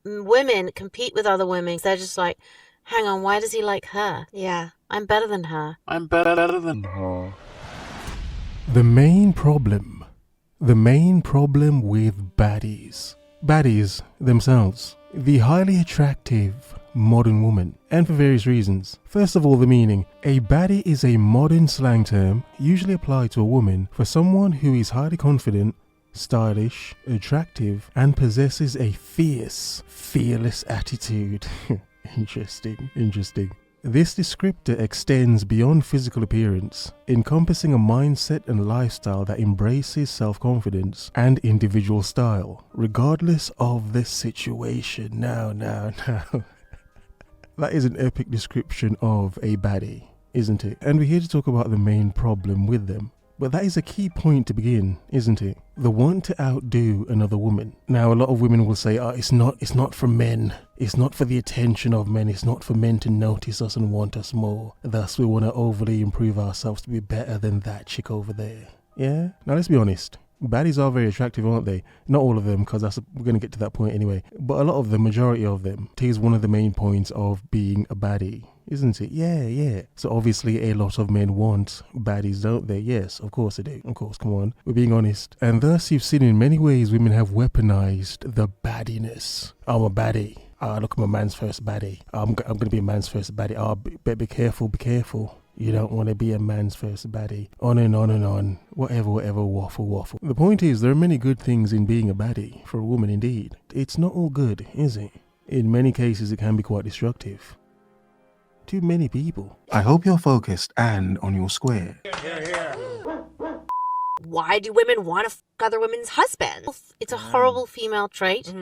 women compete with other women. They're just like, hang on, why does he like her? Yeah, I'm better than her. I'm better than her. The main problem with baddies themselves, the highly attractive modern woman, and for various reasons. First of all, the meaning. A baddie is a modern slang term usually applied to a woman for someone who is highly confident, stylish, attractive, and possesses a fearless attitude. Interesting. This descriptor extends beyond physical appearance, encompassing a mindset and lifestyle that embraces self-confidence and individual style, regardless of the situation. Now. That is an epic description of a baddie, isn't it? And we're here to talk about the main problem with them. But that is a key point to begin, isn't it? The want to outdo another woman. Now, a lot of women will say, it's not for men. It's not for the attention of men. It's not for men to notice us and want us more. Thus, we want to overly improve ourselves to be better than that chick over there. Yeah? Now, let's be honest. Baddies are very attractive, aren't they? Not all of them, because we're going to get to that point anyway. But a lot of them, majority of them, it is one of the main points of being a baddie, isn't it? Yeah. So obviously a lot of men want baddies, don't they? Yes, of course they do. Of course, come on. We're being honest. And thus you've seen in many ways women have weaponized the baddiness. I'm a baddie. Look, I'm a man's first baddie. I'm going to be a man's first baddie. Be careful. You don't want to be a man's first baddie. On and on and on. Whatever, waffle. The point is, there are many good things in being a baddie, for a woman indeed. It's not all good, is it? In many cases, it can be quite destructive. Too many people. I hope you're focused and on your square. Why do women want to fuck other women's husbands? It's a horrible female trait.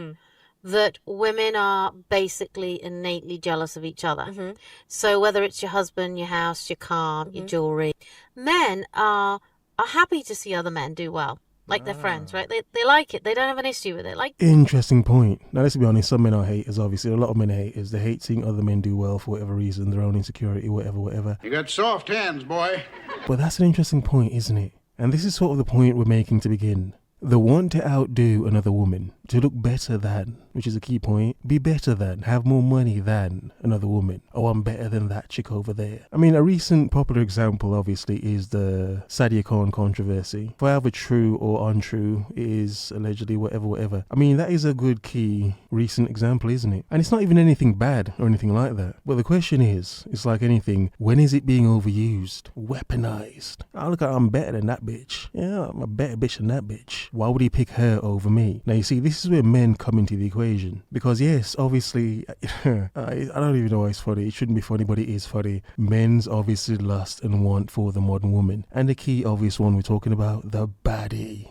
That women are basically innately jealous of each other. So whether it's your husband, your house, your car, your jewelry, men are happy to see other men do well. Like their friends, right? They like it. They don't have an issue with it. Interesting point. Now, let's be honest, some men are haters, obviously. A lot of men are haters. They hate seeing other men do well for whatever reason, their own insecurity, whatever. You got soft hands, boy. But that's an interesting point, isn't it? And this is sort of the point we're making to begin. The want to outdo another woman, to look better than, which is a key point, be better than, have more money than another woman. Oh, I'm better than that chick over there. I mean, a recent popular example, obviously, is the Sadia Khan controversy. However true or untrue it is, allegedly, whatever. I mean, that is a good key recent example, isn't it? And it's not even anything bad or anything like that. But the question is, it's like anything, when is it being overused, weaponized? Oh, look, I'm better than that bitch. Yeah, I'm a better bitch than that bitch. Why would he pick her over me? Now, you see, this is where men come into the equation. Because, yes, obviously, I don't even know why it's funny. It shouldn't be funny, but it is funny. Men's obviously lust and want for the modern woman. And the key obvious one we're talking about, the baddie.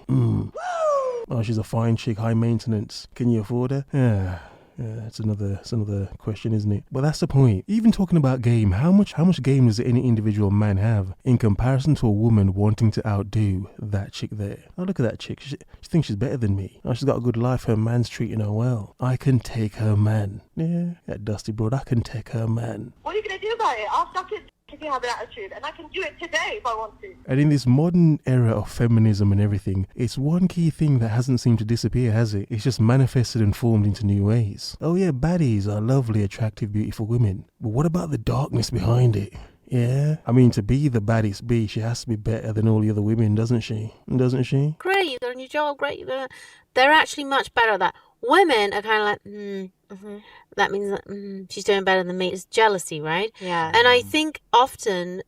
Oh, she's a fine chick, high maintenance. Can you afford her? Yeah, it's another question, isn't it? But that's the point. Even talking about game, how much game does any individual man have in comparison to a woman wanting to outdo that chick there? Oh, look at that chick. She thinks she's better than me. Oh, she's got a good life. Her man's treating her well. I can take her man. Yeah, that dusty broad. I can take her man. What are you going to do about it? I'll suck it if you have an attitude, and I can do it today if I want to. And in this modern era of feminism and everything, it's one key thing that hasn't seemed to disappear, has it? It's just manifested and formed into new ways. Oh yeah, baddies are lovely, attractive, beautiful women. But what about the darkness behind it? Yeah? I mean, to be the baddest bee, she has to be better than all the other women, doesn't she? Doesn't she? Great, you've done your job, great. They're actually much better at that. Women are kind of like, that means that she's doing better than me. It's jealousy, right? Yeah. And I think often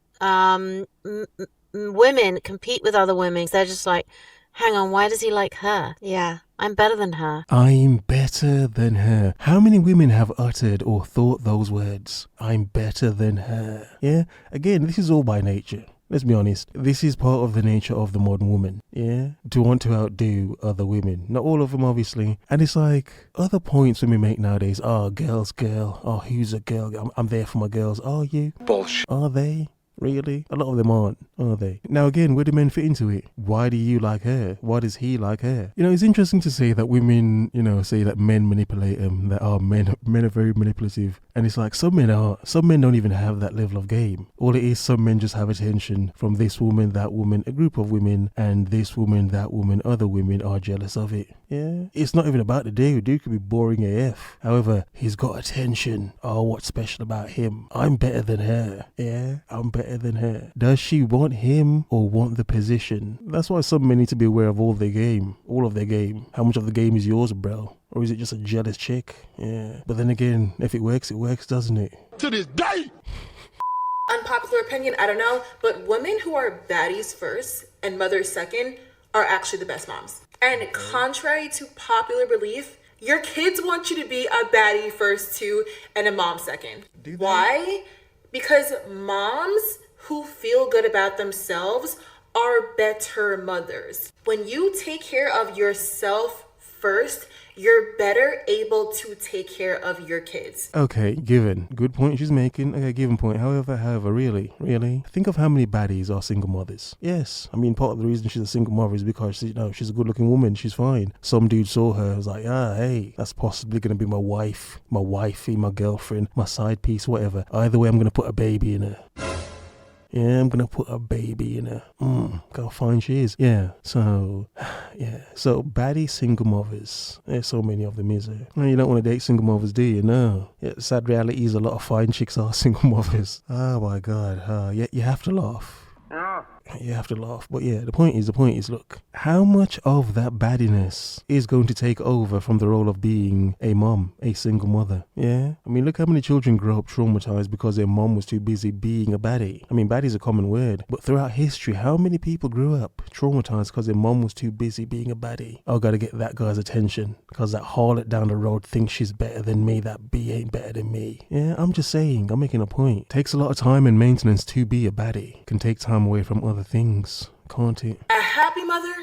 women compete with other women. They're just like, hang on, why does he like her? Yeah, I'm better than her. I'm better than her. How many women have uttered or thought those words? I'm better than her. Yeah? Again, this is all by nature. Let's be honest, this is part of the nature of the modern woman, yeah? To want to outdo other women. Not all of them, obviously. And it's like, other points women make nowadays, girls, girl. Oh, who's a girl? I'm there for my girls. Are you? Bullshit. Are they? Really? A lot of them aren't, are they? Now again, where do men fit into it? Why do you like her? Why does he like her? You know, it's interesting to say that women, you know, say that men manipulate them, that men are very manipulative. And it's like some men don't even have that level of game. All it is, some men just have attention from this woman, that woman, a group of women, and this woman, that woman, other women are jealous of it. Yeah, it's not even about the dude. Dude could be boring AF. However, he's got attention. Oh, what's special about him? I'm better than her. Yeah, I'm better than her. Does she want him or want the position? That's why some men need to be aware of all of their game. How much of the game is yours, bro? Or is it just a jealous chick? Yeah. But then again, if it works, doesn't it? To this day! Unpopular opinion, I don't know, but women who are baddies first and mothers second are actually the best moms. And contrary to popular belief, your kids want you to be a baddie first too and a mom second. Why? Because moms who feel good about themselves are better mothers. When you take care of yourself first, you're better able to take care of your kids. Okay, given. Good point she's making. Okay, given point. However, really? Think of how many baddies are single mothers. Yes. I mean, part of the reason she's a single mother is because, you know, she's a good looking woman. She's fine. Some dude saw her, was like, hey, that's possibly going to be my wife, my wifey, my girlfriend, my side piece, whatever. Either way, I'm going to put a baby in her. Yeah, I'm gonna put a baby in her. Look how fine she is. Yeah, so baddie single mothers. There's so many of them, is there? No, you don't want to date single mothers, do you? No. Yeah, sad reality is a lot of fine chicks are single mothers. Oh my God. Yeah, you have to laugh. You have to laugh. But yeah, the point is, look, how much of that baddiness is going to take over from the role of being a mom, a single mother? Yeah? I mean, look how many children grow up traumatized because their mom was too busy being a baddie. I mean, baddie's a common word, but throughout history, how many people grew up traumatized because their mom was too busy being a baddie? I gotta get that guy's attention because that harlot down the road thinks she's better than me, that B ain't better than me. Yeah, I'm just saying, I'm making a point. Takes a lot of time and maintenance to be a baddie. Can take time away from other things, can't it? A happy mother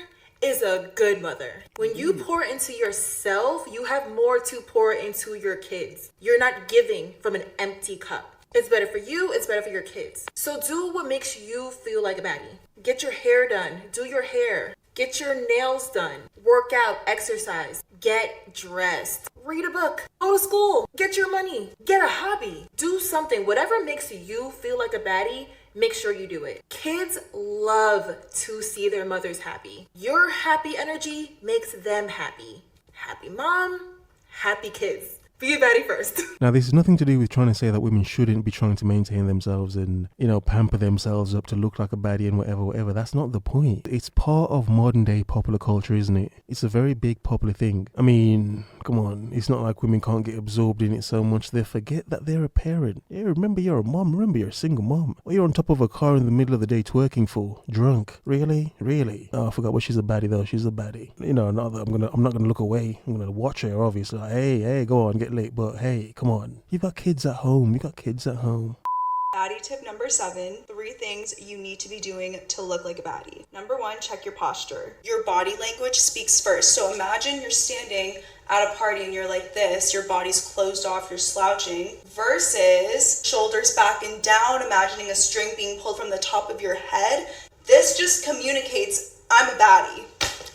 is a good mother. When you pour into yourself, you have more to pour into your kids. You're not giving from an empty cup. It's better for you, it's better for your kids. So do what makes you feel like a baddie. Get your hair done, do your hair. Get your nails done, work out, exercise, get dressed, read a book, go to school, get your money, get a hobby, do something. Whatever makes you feel like a baddie, make sure you do it. Kids love to see their mothers happy. Your happy energy makes them happy. Happy mom, happy kids. Be a baddie first. Now, this is nothing to do with trying to say that women shouldn't be trying to maintain themselves and, you know, pamper themselves up to look like a baddie and whatever. That's not the point. It's part of modern day popular culture, isn't it? It's a very big popular thing. I mean, come on. It's not like women can't get absorbed in it so much they forget that they're a parent. Yeah, remember you're a mom. Remember you're a single mom. What you're on top of a car in the middle of the day twerking for? Drunk? Really? Oh, I forgot what she's a baddie though. She's a baddie. You know, not that I'm not gonna look away. I'm gonna watch her, obviously. Like, hey, go on, get late, but hey, come on. You've got kids at home. Baddie tip number 7, 3 things you need to be doing to look like a baddie. Number 1, check your posture. Your body language speaks first. So imagine you're standing at a party and you're like this, your body's closed off, you're slouching, versus shoulders back and down, imagining a string being pulled from the top of your head. This just communicates, I'm a baddie.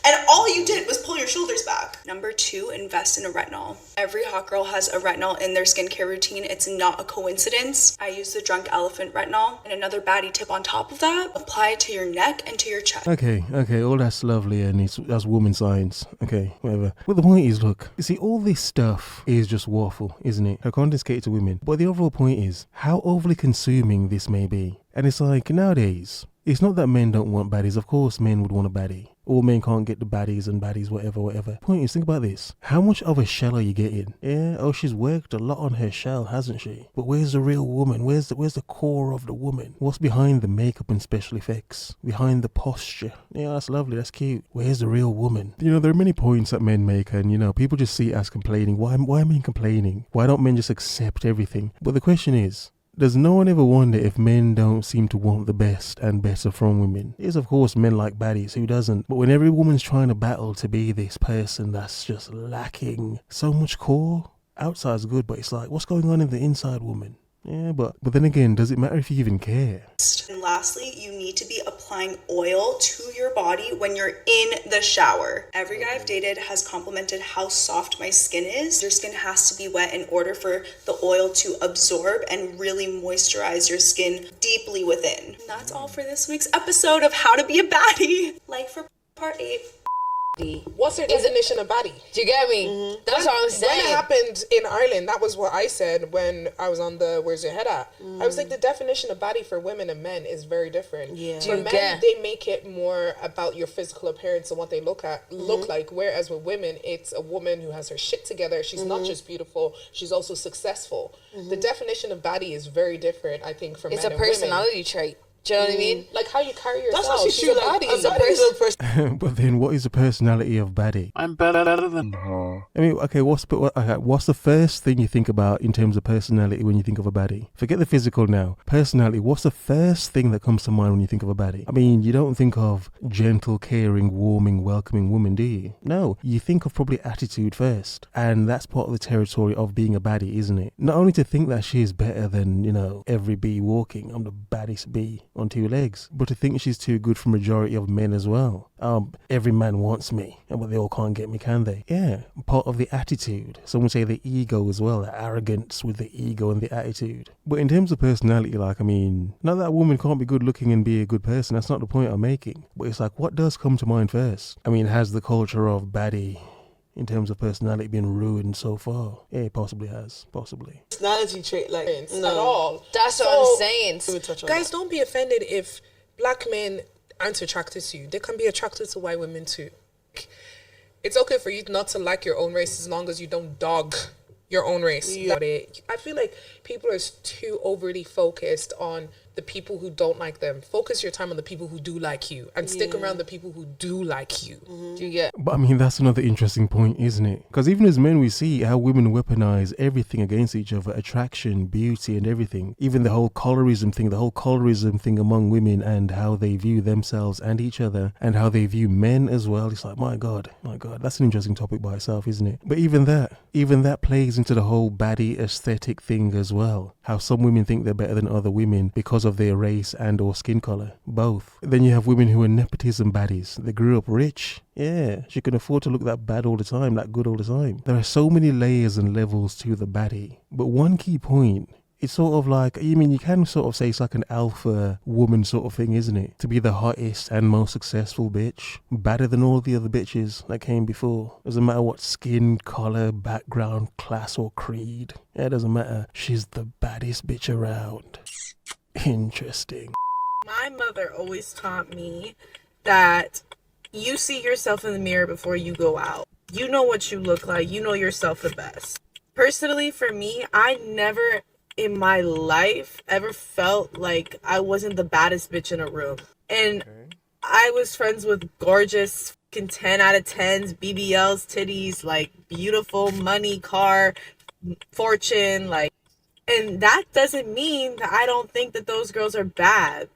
And all you did was pull your shoulders back. Number 2, invest in a retinol. Every hot girl has a retinol in their skincare routine. It's not a coincidence. I use the Drunk Elephant retinol. And another baddie tip on top of that, apply it to your neck and to your chest. Okay, all that's lovely and that's woman science. Okay, whatever. But the point is, look, you see, all this stuff is just waffle, isn't it? Her content's catered to women. But the overall point is how overly consuming this may be. And it's like, nowadays, it's not that men don't want baddies. Of course, men would want a baddie. All men can't get the baddies and baddies, whatever. Point is, think about this. How much of a shell are you getting? Yeah, oh, she's worked a lot on her shell, hasn't she? But where's the real woman? Where's the core of the woman? What's behind the makeup and special effects? Behind the posture? Yeah, that's lovely, that's cute. Where's the real woman? You know, there are many points that men make and, you know, people just see it as complaining. Why are men complaining? Why don't men just accept everything? But the question is, does no one ever wonder if men don't seem to want the best and better from women? Yes, of course, men like baddies, who doesn't? But when every woman's trying to battle to be this person that's just lacking so much core, outside's good, but it's like, what's going on in the inside woman? Yeah, but then again, does it matter if you even care? And lastly, you need to be applying oil to your body when you're in the shower. Every guy I've dated has complimented how soft my skin is. Your skin has to be wet in order for the oil to absorb and really moisturize your skin deeply within. And that's all for this week's episode of How to Be a Baddie. Like for part 8. What's your definition of baddie? Do you get me? That's what I'm saying. When it happened in Ireland, that was what I said when I was on the Where's Your Head At? I was like, the definition of baddie for women and men is very different. Yeah. For men, they make it more about your physical appearance and what they look like, whereas with women, it's a woman who has her shit together. She's not just beautiful, she's also successful. The definition of baddie is very different, I think, for men and women. It's a personality trait. Do you know what I mean? Like how you carry yourself. That's how She's a baddie. as a personal person. But then, what is the personality of baddie? I'm better than her. I mean, okay, what's the first thing you think about in terms of personality when you think of a baddie? Forget the physical now. Personality, what's the first thing that comes to mind when you think of a baddie? I mean, you don't think of gentle, caring, warming, welcoming woman, do you? No, you think of probably attitude first. And that's part of the territory of being a baddie, isn't it? Not only to think that she is better than, every bee walking, I'm the baddest bee on 2 legs, but to think she's too good for majority of men as well. Every man wants me, but they all can't get me, can they? Yeah, part of the attitude. Some would say the ego as well, the arrogance with the ego and the attitude. But in terms of personality, not that a woman can't be good looking and be a good person, that's not the point I'm making. But it's like, what does come to mind first? I mean, has the culture of baddie in terms of personality been ruined so far? Yeah, it possibly has. Possibly. Personality trait, like, no. At all. That's what I'm saying. Guys, don't be offended if black men aren't attracted to you. They can be attracted to white women too. It's okay for you not to like your own race as long as you don't dog your own race. Yeah. I feel like people are too overly focused on the people who don't like them. Focus your time on the people who do like you and stick around the people who do like you. Do you get? But I mean, that's another interesting point, isn't it? Because even as men, we see how women weaponize everything against each other, attraction, beauty, and everything. Even the whole colorism thing among women, and how they view themselves and each other, and how they view men as well. It's like, my God, that's an interesting topic by itself, isn't it? But even that plays into the whole baddie aesthetic thing as well. How some women think they're better than other women because of their race and or skin color, both. Then you have women who are nepotism baddies. They grew up rich. Yeah, she can afford to look that bad all the time, that good all the time. There are so many layers and levels to the baddie. But one key point, it's sort of like, you can sort of say it's like an alpha woman sort of thing, isn't it? To be the hottest and most successful bitch. Better than all the other bitches that came before. Doesn't matter what skin, color, background, class or creed. Yeah, it doesn't matter. She's the baddest bitch around. Interesting. My mother always taught me that you see yourself in the mirror before you go out. You know what you look like. You know yourself the best. Personally, for me, I never in my life ever felt like I wasn't the baddest bitch in a room. And I was friends with gorgeous 10 out of 10s, BBLs, titties, like beautiful money, car, fortune, and that doesn't mean that I don't think that those girls are bad.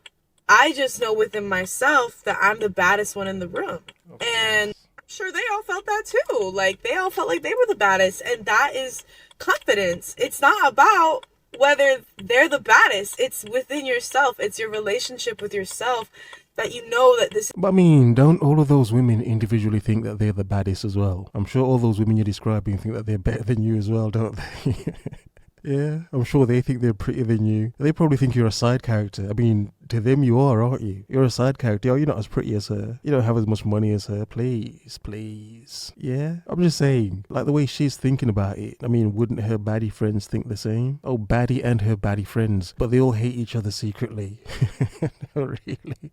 I just know within myself that I'm the baddest one in the room. And I'm sure they all felt that too. They all felt like they were the baddest. And that is confidence. It's not about whether they're the baddest. It's within yourself. It's your relationship with yourself that you know that this... But don't all of those women individually think that they're the baddest as well? I'm sure all those women you're describing think that they're better than you as well, don't they? Yeah, I'm sure they think they're prettier than you. They probably think you're a side character. To them you are, aren't you? You're a side character. Oh, you're not as pretty as her. You don't have as much money as her. Please. Yeah, I'm just saying, the way she's thinking about it. Wouldn't her baddie friends think the same? Oh, baddie and her baddie friends. But they all hate each other secretly. No, really?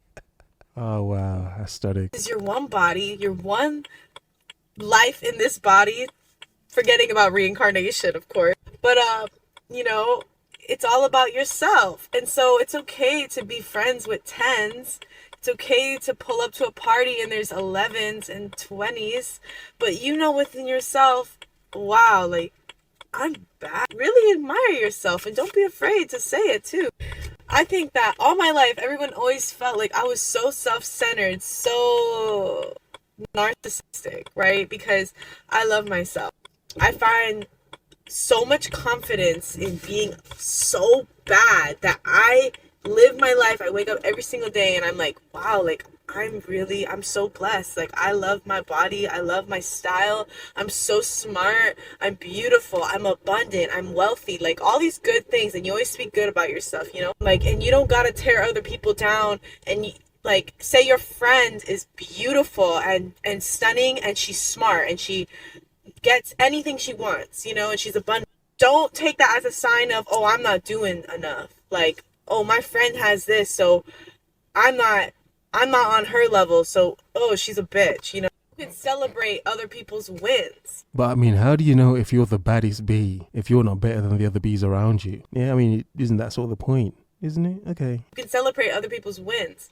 Oh, wow. That's stunning. Is your one body, your one life in this body, forgetting about reincarnation, of course. But, it's all about yourself. And so it's okay to be friends with 10s. It's okay to pull up to a party and there's 11s and 20s. But within yourself, wow, I'm bad. Really admire yourself and don't be afraid to say it too. I think that all my life, everyone always felt like I was so self-centered, so narcissistic, right? Because I love myself. I find so much confidence in being so bad that I live my life. I wake up every single day and I'm like, wow, like I'm so blessed. Like, I love my body. I love my style. I'm so smart. I'm beautiful. I'm abundant. I'm wealthy. Like, all these good things. And you always speak good about yourself, you know? Like, and you don't gotta tear other people down. And like, say your friend is beautiful and stunning and she's smart and she gets anything she wants, you know, and she's abundant. Don't take that as a sign of, oh, I'm not doing enough. Like, oh, my friend has this, so I'm not on her level, so, oh, she's a bitch, you know? You can celebrate other people's wins. But I mean, how do you know if you're the baddest bee if you're not better than the other bees around you? Yeah, I mean, isn't that sort of the point, isn't it? Okay. You can celebrate other people's wins,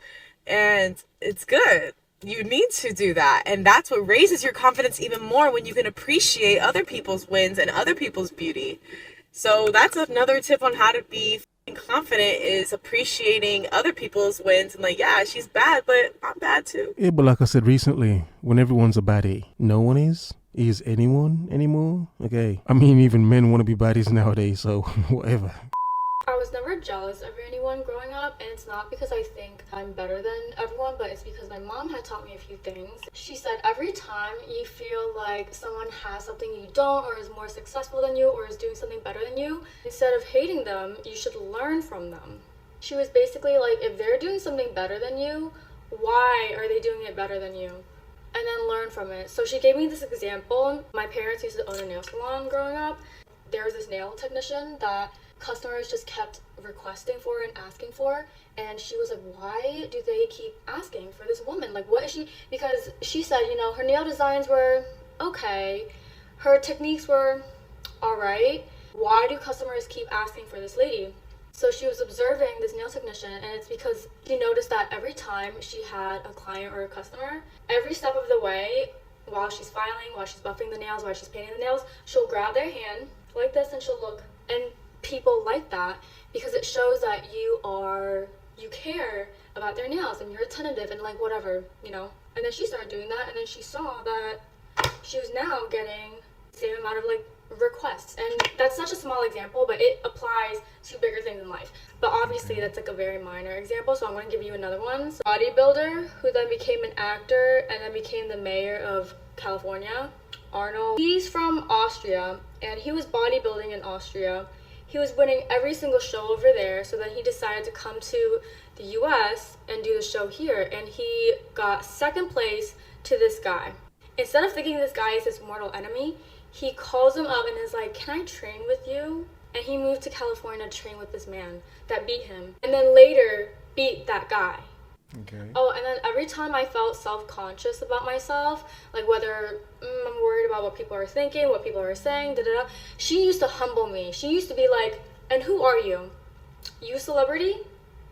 and it's good. You need to do that, and that's what raises your confidence even more, when you can appreciate other people's wins and other people's beauty. So that's another tip on how to be confident, is appreciating other people's wins and like, yeah, she's bad, but I'm bad too. Yeah, but like I said recently, when everyone's a baddie, no one is anyone anymore? Okay. I mean, even men want to be baddies nowadays, so whatever. I was never jealous of anyone growing up, and it's not because I think I'm better than everyone, but it's because my mom had taught me a few things. She said every time you feel like someone has something you don't, or is more successful than you, or is doing something better than you, instead of hating them, you should learn from them. She was basically like, if they're doing something better than you, why are they doing it better than you? And then learn from it. So she gave me this example. My parents used to own a nail salon growing up. There was this nail technician that customers just kept requesting for and asking for, and she was like, why do they keep asking for this woman? Like, what is she? Because she said, you know, her nail designs were okay, her techniques were all right. Why do customers keep asking for this lady? So she was observing this nail technician, and it's because she noticed that every time she had a client or a customer, every step of the way, while she's filing, while she's buffing the nails, while she's painting the nails, she'll grab their hand like this and she'll look. And people like that because it shows that you care about their nails and you're attentive and like whatever, you know. And then she started doing that, and then she saw that she was now getting the same amount of like requests. And that's such a small example, but it applies to bigger things in life. But obviously that's like a very minor example, so I'm going to give you another one. So, bodybuilder who then became an actor and then became the mayor of California, Arnold. He's from Austria, and he was bodybuilding in Austria. He was winning every single show over there, so then he decided to come to the US and do the show here, and he got second place to this guy. Instead of thinking this guy is his mortal enemy, he calls him up and is like, can I train with you? And he moved to California to train with this man that beat him, and then later beat that guy. Okay. Oh, and then every time I felt self-conscious about myself, like whether I'm worried about what people are thinking, what people are saying, she used to humble me. She used to be like, and who are you? You a celebrity?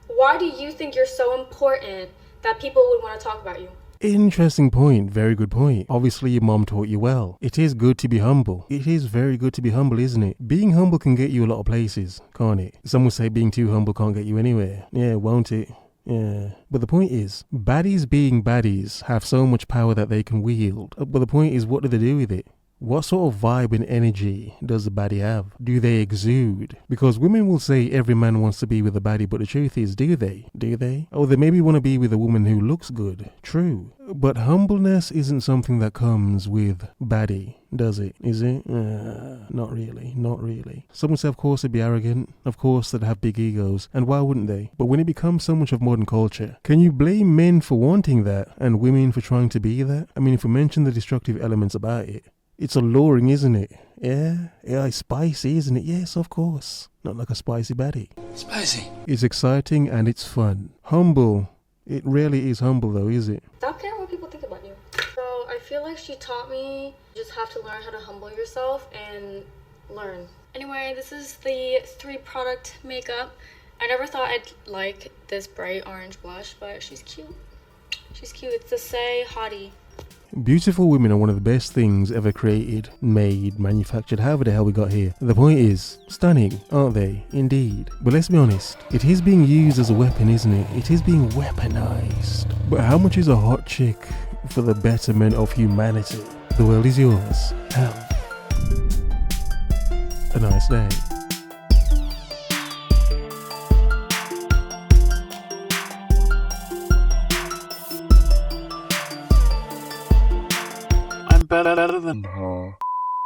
Why do you think you're so important that people would want to talk about you? Interesting point. Very good point. Obviously, your mom taught you well. It is good to be humble. It is very good to be humble, isn't it? Being humble can get you a lot of places, can't it? Some would say being too humble can't get you anywhere. Yeah, won't it? Yeah, but the point is, baddies being baddies have so much power that they can wield. But the point is, what do they do with it? What sort of vibe and energy does a baddie have? Do they exude? Because women will say every man wants to be with a baddie, but the truth is, do they? Do they? Oh, they maybe want to be with a woman who looks good. True. But humbleness isn't something that comes with baddie, does it? Is it? Not really. Not really. Some would say, of course, they'd be arrogant. Of course, they'd have big egos. And why wouldn't they? But when it becomes so much of modern culture, can you blame men for wanting that and women for trying to be that? I mean, if we mention the destructive elements about it, it's alluring, isn't it? Yeah, it's spicy, isn't it? Yes, of course. Not like a spicy baddie. Spicy. It's exciting and it's fun. Humble. It really is humble though, is it? Stop caring what people think about you. So I feel like she taught me you just have to learn how to humble yourself and learn. Anyway, this is the 3-product makeup. I never thought I'd like this bright orange blush, but she's cute. She's cute. It's the Say Hottie. Beautiful women are one of the best things ever created, made, manufactured, however the hell we got here. The point is, stunning, aren't they? Indeed. But let's be honest, it is being used as a weapon, isn't it? It is being weaponized. But how much is a hot chick for the betterment of humanity? The world is yours. How? a nice day.